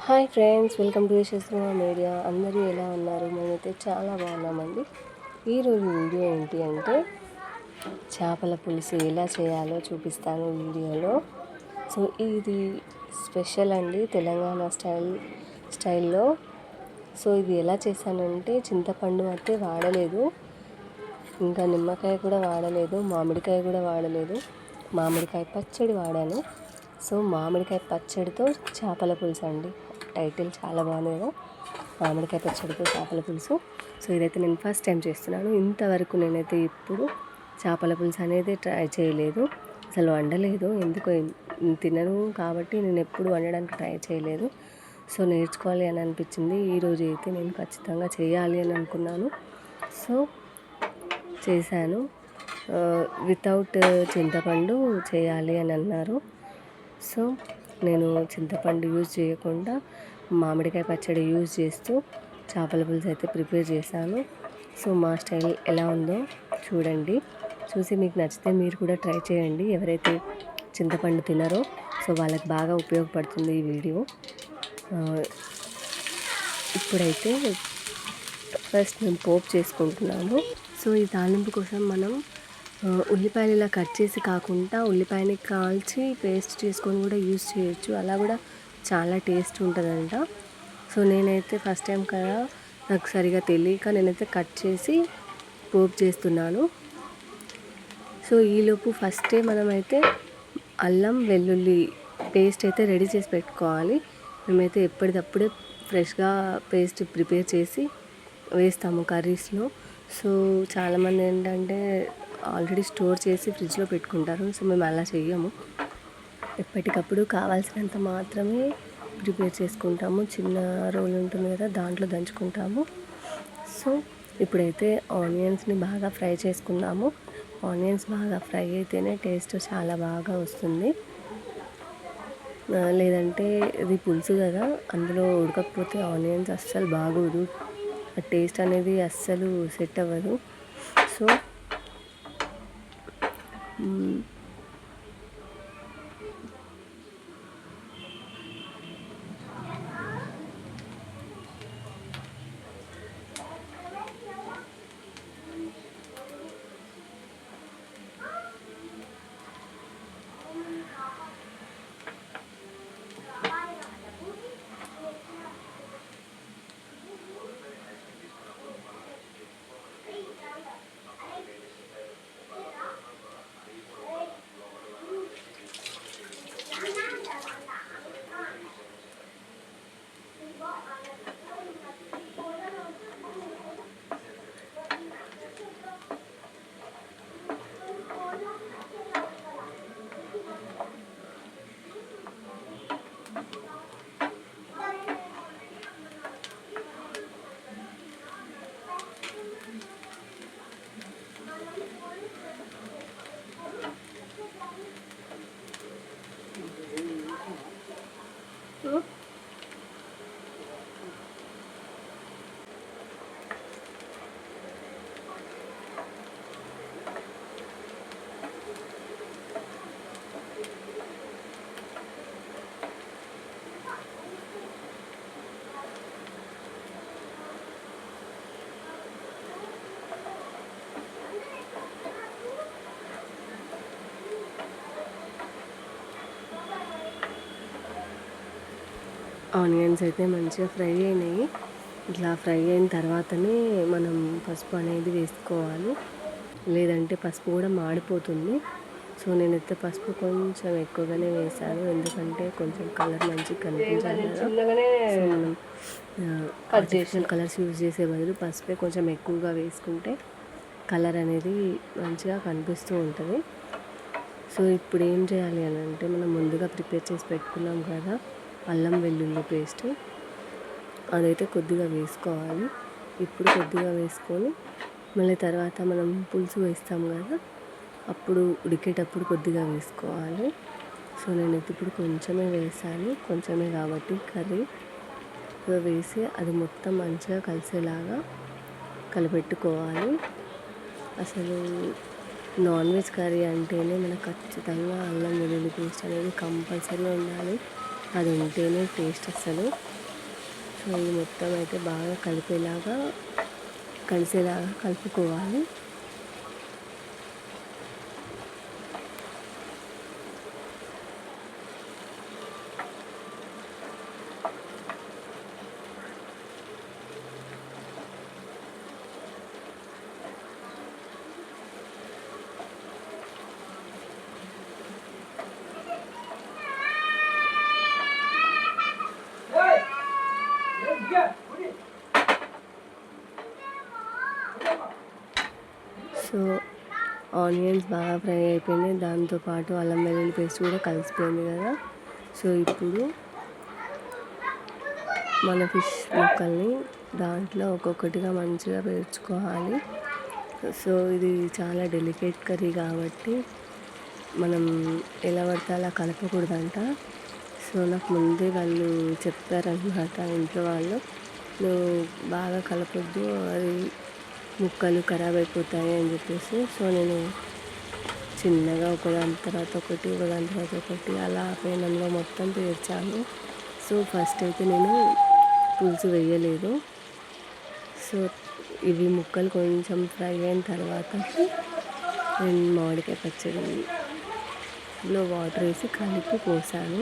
Hi friends, welcome to Yashaswini media. అందరూ ఎలా ఉన్నారు? మేమైతే చాలా బాగున్నామండి. ఈరోజు వీడియో ఏంటి అంటే చేపల పులుసు ఎలా చేయాలో చూపిస్తాను వీడియోలో. సో ఇది స్పెషల్ అండి, తెలంగాణ స్టైల్లో. సో ఇది ఎలా చేశానంటే చింతపండు అయితే వాడలేదు, ఇంకా నిమ్మకాయ కూడా వాడలేదు, మామిడికాయ కూడా వాడలేదు. మామిడికాయ పచ్చడి వాడాను. సో మామిడికాయ పచ్చడితో చేపల పులుసు అండి. టైటిల్ చాలా బాగుంది కదా, మామిడికాయ పచ్చడితో చేపల పులుసు. సో ఇదైతే నేను ఫస్ట్ టైం చేస్తున్నాను. ఇంతవరకు నేనైతే ఇప్పుడు చేపల పులుసు అనేది ట్రై చేయలేదు, అసలు వండలేదు. ఎందుకో తినను కాబట్టి నేను ఎప్పుడు వండడానికి ట్రై చేయలేదు. సో నేర్చుకోవాలి అని అనిపించింది. ఈరోజు అయితే నేను ఖచ్చితంగా చేయాలి అని అనుకున్నాను. సో చేశాను. వితౌట్ చింతపండు చేయాలి అని అన్నారు. సో నేను చింతపండు యూజ్ చేయకుండా మామిడికాయ పచ్చడి యూజ్ చేస్తూ చేపల పులుసు అయితే ప్రిపేర్ చేశాను. సో మా స్టైల్ ఎలా ఉందో చూడండి. చూసి మీకు నచ్చితే మీరు కూడా ట్రై చేయండి. ఎవరైతే చింతపండు తినరో సో వాళ్ళకి బాగా ఉపయోగపడుతుంది ఈ వీడియో. ఇప్పుడైతే ఫస్ట్ మేము పోపు చేసుకుంటున్నాము. సో ఈ తాలింపు కోసం మనం ఉల్లిపాయలు ఇలా కట్ చేసి కాకుండా ఉల్లిపాయని కాల్చి పేస్ట్ చేసుకొని కూడా యూజ్ చేయొచ్చు. అలా కూడా చాలా టేస్ట్ ఉంటుందంట. సో నేనైతే ఫస్ట్ టైం కదా, నాకు సరిగా తెలియక నేనైతే కట్ చేసి పోపు చేస్తున్నాను. సో ఈలోపు ఫస్టే మనమైతే అల్లం వెల్లుల్లి పేస్ట్ అయితే రెడీ చేసి పెట్టుకోవాలి. మేమైతే ఎప్పటికప్పుడే ఫ్రెష్గా పేస్ట్ ప్రిపేర్ చేసి వేస్తాము కర్రీస్లో. సో చాలామంది ఏంటంటే ఆల్రెడీ స్టోర్ చేసి ఫ్రిడ్జ్లో పెట్టుకుంటారు. సో మేము అలా చెయ్యము, ఎప్పటికప్పుడు కావాల్సినంత మాత్రమే ప్రిపేర్ చేసుకుంటాము. చిన్న రోల్ ఉంటుంది కదా, దాంట్లో దంచుకుంటాము. సో ఇప్పుడైతే ఆనియన్స్ని బాగా ఫ్రై చేసుకున్నాము. ఆనియన్స్ బాగా ఫ్రై అయితేనే టేస్ట్ చాలా బాగా వస్తుంది. లేదంటే ఇది పులుసు కదా, అందులో ఉడకకపోతే ఆనియన్స్ అస్సలు బాగోదు, టేస్ట్ అనేది అస్సలు సెట్ అవ్వదు. సో ఆనియన్స్ అయితే మంచిగా ఫ్రై అయినాయి. ఇట్లా ఫ్రై అయిన తర్వాతనే మనం పసుపు అనేది వేసుకోవాలి, లేదంటే పసుపు కూడా మాడిపోతుంది. సో నేనైతే పసుపు కొంచెం ఎక్కువగానే వేసాను, ఎందుకంటే కొంచెం కలర్ మంచిగా కనిపించాలి కదా. సో మనం ఆర్టిఫిషియల్ కలర్స్ యూజ్ చేసే బదులు పసుపే కొంచెం ఎక్కువగా వేసుకుంటే కలర్ అనేది మంచిగా కనిపిస్తూ ఉంటుంది. సో ఇప్పుడు ఏం చేయాలి అని అంటే, మనం ముందుగా ప్రిపేర్ చేసి పెట్టుకున్నాం కదా అల్లం వెల్లుల్లి పేస్ట్, అదైతే కొద్దిగా వేసుకోవాలి. ఇప్పుడు కొద్దిగా వేసుకొని మళ్ళీ తర్వాత మనం పులుసు వేస్తాం కదా, అప్పుడు ఉడికేటప్పుడు కొద్దిగా వేసుకోవాలి. సో నేనైతే ఇప్పుడు కొంచెమే వేసాను, కొంచెమే కాబట్టి కర్రీ వేసి అది మొత్తం మంచిగా కలిసేలాగా కలిపెట్టుకోవాలి. అసలు నాన్ వెజ్ కర్రీ అంటేనే మనకు ఖచ్చితంగా అల్లం వెల్లుల్లి పేస్ట్ అనేది కంపల్సరీ ఉండాలి. అది ఉంటేనే టేస్ట్ అసలు. సో ఇది మొత్తం అయితే బాగా కలిసేలాగా కలుపుకోవాలి. సో ఆనియన్స్ బాగా ఫ్రై అయిపోయినాయి, దాంతోపాటు అల్లం వెల్లుల్లి పేస్ట్ కూడా కలిసిపోయింది కదా. సో ఇప్పుడు మన ఫిష్ ముక్కల్ని దాంట్లో ఒక్కొక్కటిగా మంచిగా పేర్చుకోవాలి. సో ఇది చాలా డెలికేట్ కర్రీ కాబట్టి మనం ఎలా పడితే అలా కలపకూడదంట. సో నాకు ముందే వాళ్ళు చెప్పారనమాట ఇంట్లో వాళ్ళు, నువ్వు బాగా కలపొద్దు, అది ముక్కలు ఖరాబ్ అయిపోతాయి అని చెప్పేసి. సో నేను చిన్నగా ఒకదాని తర్వాత ఒకటి అలా పేనంలో మొత్తం పేర్చాను. సో ఫస్ట్ అయితే నేను పులుసు వేయలేదు. సో ఇవి ముక్కలు కొంచెం ఫ్రై అయిన తర్వాత నేను మామిడికాయ పచ్చడిలో వాటర్ వేసి కలిపి పోసాను.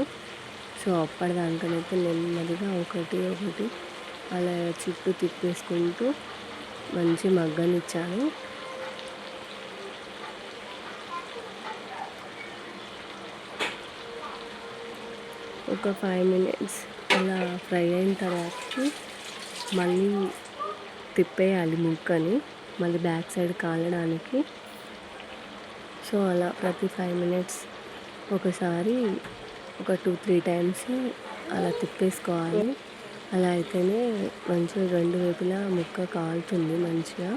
సో అప్పటిదానికనైతే నెమ్మదిగా ఒకటి అలా చుట్టూ తిప్పేసుకుంటూ మంచి మగ్గనిచ్చాను. ఒక 5 minutes అలా ఫ్రై అయిన తర్వాత మళ్ళీ తిప్పేయాలి ముక్కని, మళ్ళీ బ్యాక్ సైడ్ కాలడానికి. సో అలా ప్రతి 5 minutes ఒకసారి ఒక 2-3 times అలా తిప్పేసుకోవాలి. అలా అయితేనే మంచిగా రెండు వైపులా ముక్క కాలుతుంది మంచిగా.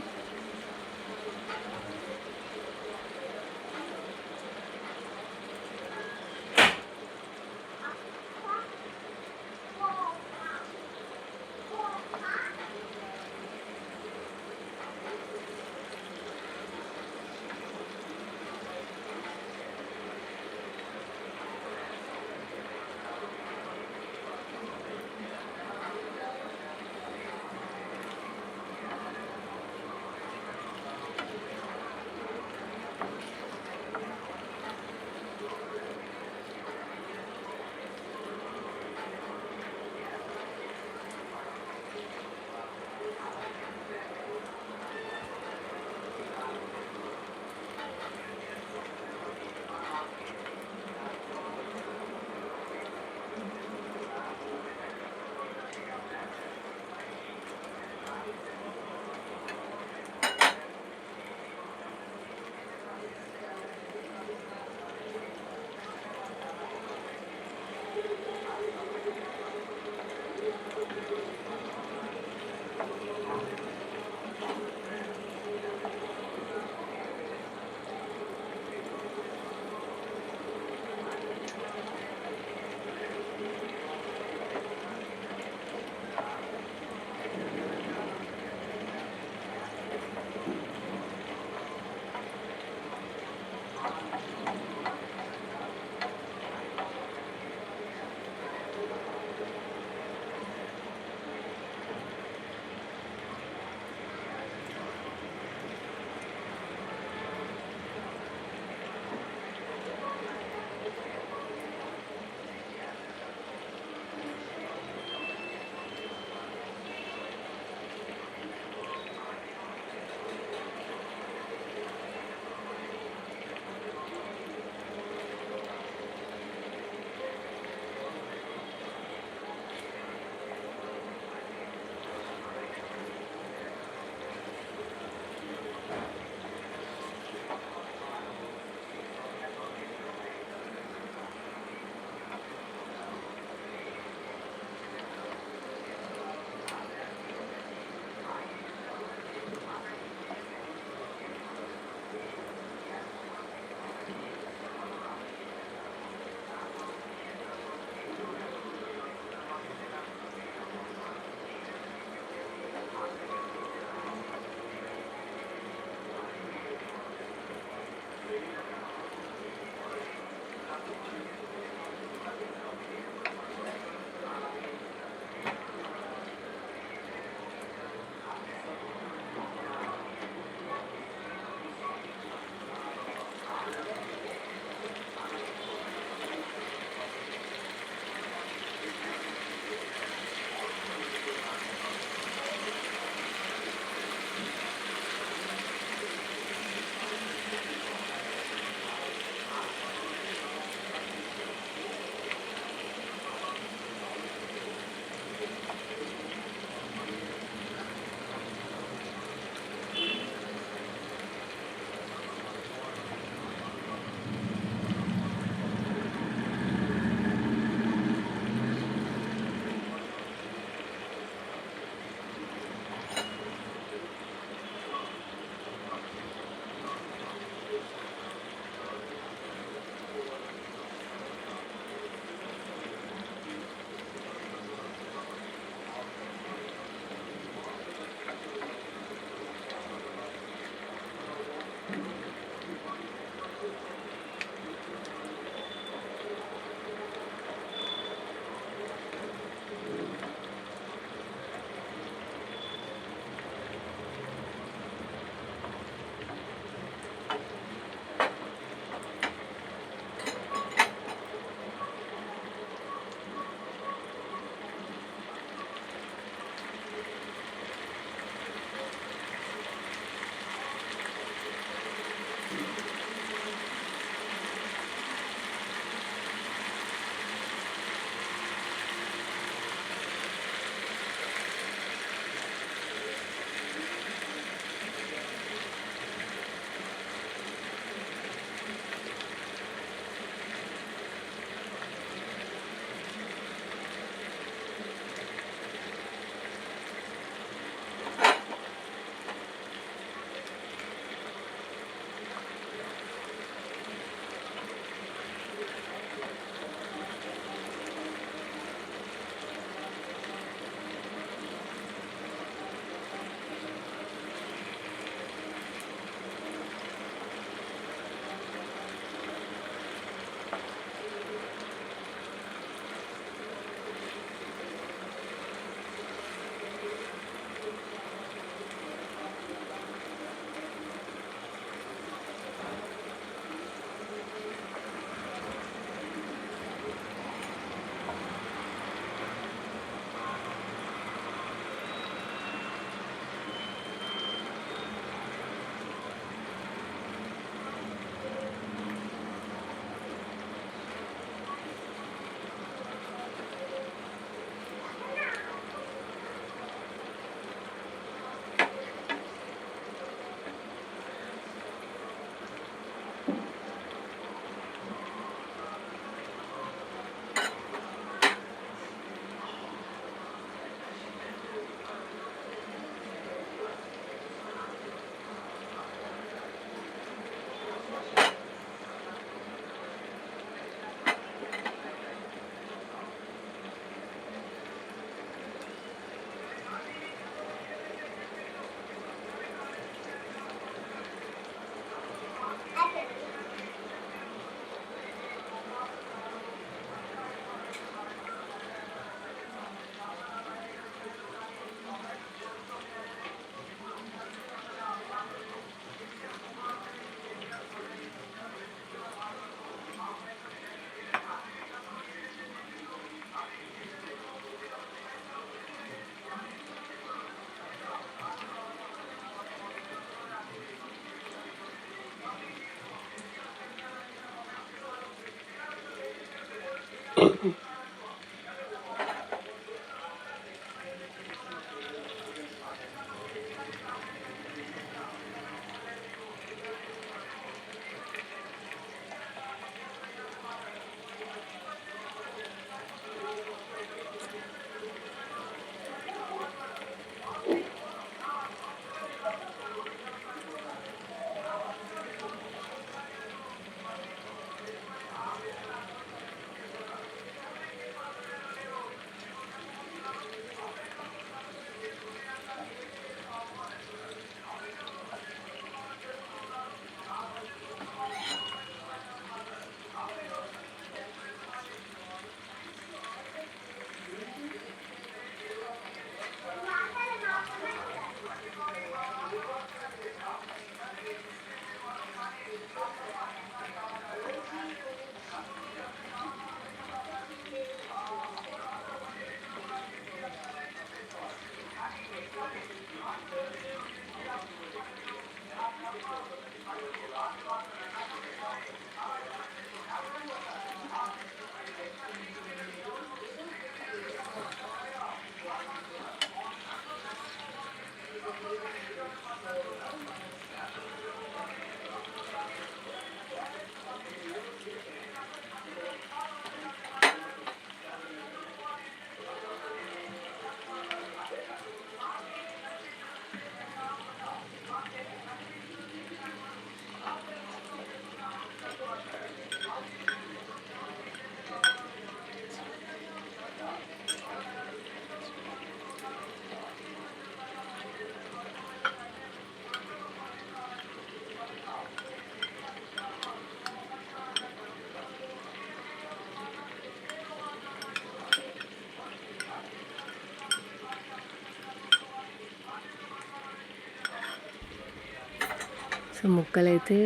సో ముక్కలైతే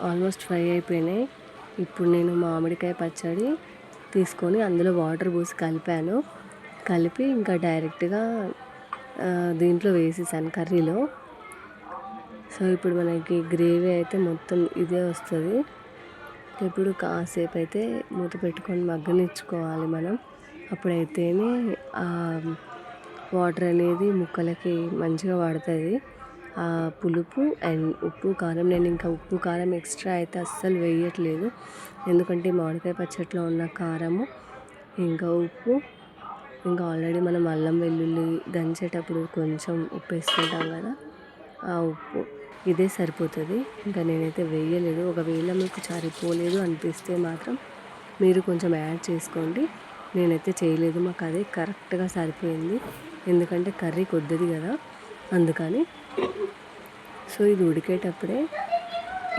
ఆల్మోస్ట్ ఫ్రై అయిపోయినాయి. ఇప్పుడు నేను మామిడికాయ పచ్చడి తీసుకొని అందులో వాటర్ పోసి కలిపి ఇంకా డైరెక్ట్గా దీంట్లో వేసేసాను కర్రీలో. సో ఇప్పుడు మనకి గ్రేవీ అయితే మొత్తం ఇదే వస్తుంది. ఇప్పుడు కాసేపు అయితే మూత పెట్టుకొని మగ్గనిచ్చుకోవాలి మనం. అప్పుడైతేనే వాటర్ అనేది ముక్కలకి మంచిగా పడుతుంది. పులుపు అండ్ ఉప్పు కారం, నేను ఇంకా ఉప్పు కారం ఎక్స్ట్రా అయితే అస్సలు వేయట్లేదు. ఎందుకంటే మామిడికాయ పచ్చడిలో ఉన్న కారము ఇంకా ఉప్పు, ఇంకా ఆల్రెడీ మనం అల్లం వెల్లుల్లి దంచేటప్పుడు కొంచెం ఉప్పు వేసుకుంటాం కదా, ఆ ఉప్పు ఇదే సరిపోతుంది. ఇంకా నేనైతే వేయలేదు. ఒకవేళ మీకు సరిపోలేదు అనిపిస్తే మాత్రం మీరు కొంచెం యాడ్ చేసుకోండి. నేనైతే చేయలేదు, మాకు అదే కరెక్ట్గా సరిపోయింది. ఎందుకంటే కర్రీ కొద్దిది కదా, అందుకని. సో ఇది ఉడికేటప్పుడే,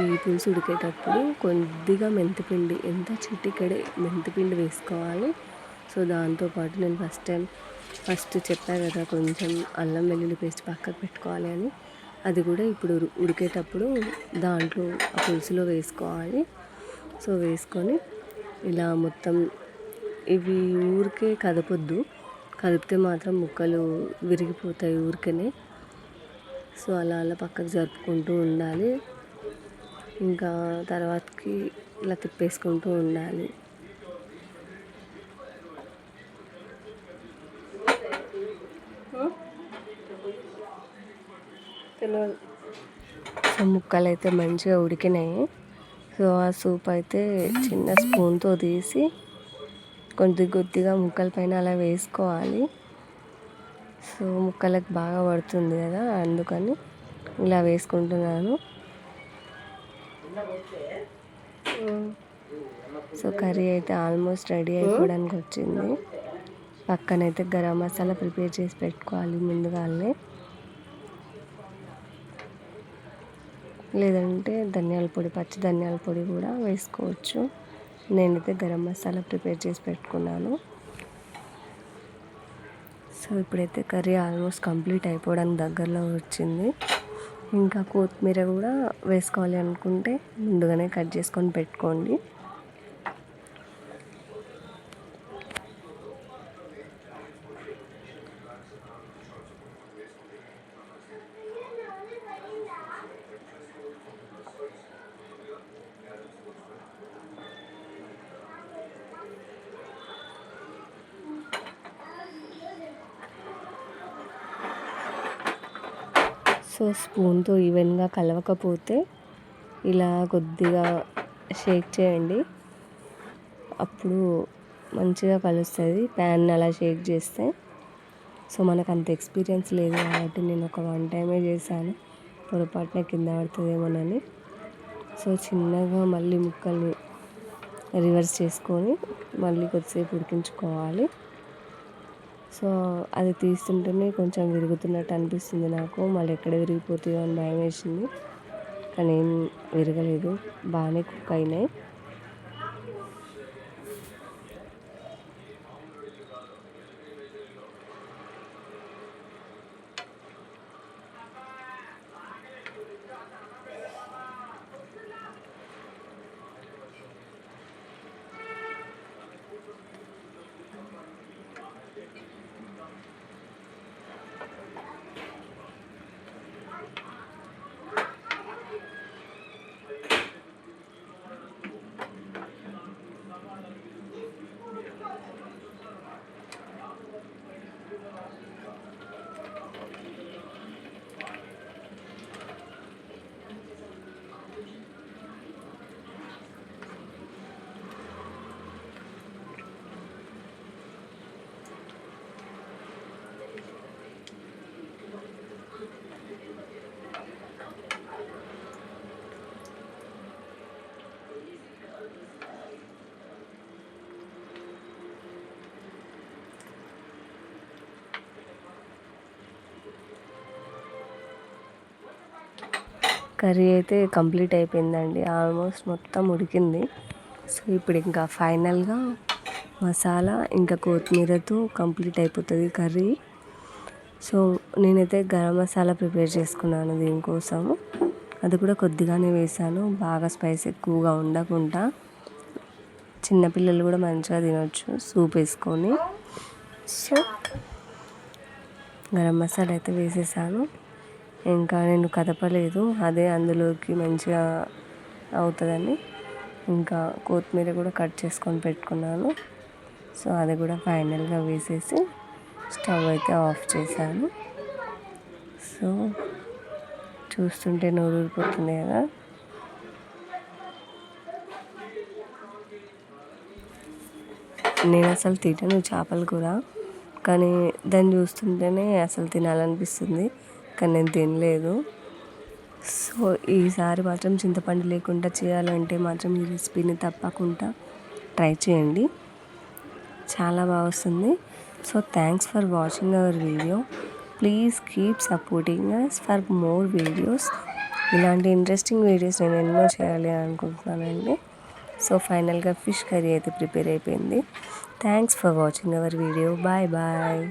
ఈ పులుసు ఉడికేటప్పుడు కొద్దిగా మెంతిపిండి, ఎంత చిటికెడే మెంతిపిండి వేసుకోవాలి. సో దాంతోపాటు నేను ఫస్ట్ చెప్పా కదా కొంచెం అల్లం వెల్లుల్లి పేస్ట్ పక్కకు పెట్టుకోవాలి అని, అది కూడా ఇప్పుడు ఉడికేటప్పుడు దాంట్లో ఆ పులుసులో వేసుకోవాలి. సో వేసుకొని ఇలా మొత్తం ఇవి ఊరికే కదపొద్దు, కదిపితే మాత్రం ముక్కలు విరిగిపోతాయి ఊరికనే. సో అలా పక్కకు జరుపుకుంటూ ఉండాలి. ఇంకా తర్వాతకి ఇలా తిప్పేసుకుంటూ ఉండాలి. సో ముక్కలు అయితే మంచిగా ఉడికినాయి. సో ఆ సూప్ అయితే చిన్న స్పూన్తో తీసి కొద్దిగా ముక్కల పైన అలా వేసుకోవాలి. సో ముక్కలకు బాగా పడుతుంది కదా, అందుకని ఇలా వేసుకుంటున్నాను. సో కర్రీ అయితే ఆల్మోస్ట్ రెడీ అయిపోవడానికి వచ్చింది. పక్కనైతే గరం మసాలా ప్రిపేర్ చేసి పెట్టుకోవాలి ముందుగానే, లేదంటే ధనియాల పొడి, పచ్చి ధనియాల పొడి కూడా వేసుకోవచ్చు. నేనైతే గరం మసాలా ప్రిపేర్ చేసి పెట్టుకున్నాను. సో ఇప్పుడైతే కర్రీ ఆల్మోస్ట్ కంప్లీట్ అయిపోవడానికి దగ్గరలో వచ్చింది. ఇంకా కొత్తిమీర కూడా వేసుకోవాలి అనుకుంటే ముందుగానే కట్ చేసుకొని పెట్టుకోండి. సో స్పూన్తో ఈవెన్గా కలవకపోతే ఇలా కొద్దిగా షేక్ చేయండి, అప్పుడు మంచిగా కలుస్తుంది. ప్యాన్ అలా షేక్ చేస్తే. సో మనకు అంత ఎక్స్పీరియన్స్ లేదు కాబట్టి నేను ఒక 1 టైమే చేశాను, పొరపాటున కింద పడుతుందేమోనని. సో చిన్నగా మళ్ళీ ముక్కల్ని రివర్స్ చేసుకొని మళ్ళీ కొద్దిసేపు ఉడికించుకోవాలి. సో అది తీస్తుంటేనే కొంచెం విరుగుతున్నట్టు అనిపిస్తుంది నాకు, మళ్ళీ ఎక్కడ విరిగిపోతాయో అని భయం వేసింది. కానీ ఏం విరగలేదు, బాగానే కుక్ అయినాయి. కర్రీ అయితే కంప్లీట్ అయిపోయిందండి, ఆల్మోస్ట్ మొత్తం ఉడికింది. సో ఇప్పుడు ఇంకా ఫైనల్గా మసాలా ఇంకా కొత్తిమీరతో కంప్లీట్ అయిపోతుంది కర్రీ. సో నేనైతే గరం మసాలా ప్రిపేర్ చేసుకున్నాను దీనికోసము, అది కూడా కొద్దిగానే వేసాను, బాగా స్పైస్ ఎక్కువగా ఉండకుండా. చిన్నపిల్లలు కూడా మంచిగా తినొచ్చు సూప్ వేసుకొని. సో గరం మసాలా అయితే వేసేసాను, ఇంకా నేను కదపలేదు, అదే అందులోకి మంచిగా అవుతుందని ఇంకా కొత్తిమీర కూడా కట్ చేసుకొని పెట్టుకున్నాను. సో అది కూడా ఫైనల్గా వేసేసి స్టవ్ అయితే ఆఫ్ చేశాను. సో చూస్తుంటే నోరు ఊరిపోతుంది కదా. నేను అసలు తినను చేపల కూర, కానీ దాన్ని చూస్తుంటేనే అసలు తినాలనిపిస్తుంది, కానీ నేను తినలేదు. సో ఈసారి మాత్రం చింతపండు లేకుండా చేయాలంటే మాత్రం ఈ రెసిపీని తప్పకుండా ట్రై చేయండి, చాలా బాగా వస్తుంది. So thanks for watching our video. Please keep supporting us for more videos. ఇలాంటి ఇంట్రెస్టింగ్ వీడియోస్ నేను ఎన్నో చేయాలి అనుకుంటున్నానండి. సో ఫైనల్గా ఫిష్ కర్రీ అయితే ప్రిపేర్ అయిపోయింది. Thanks for watching our video. Bye bye.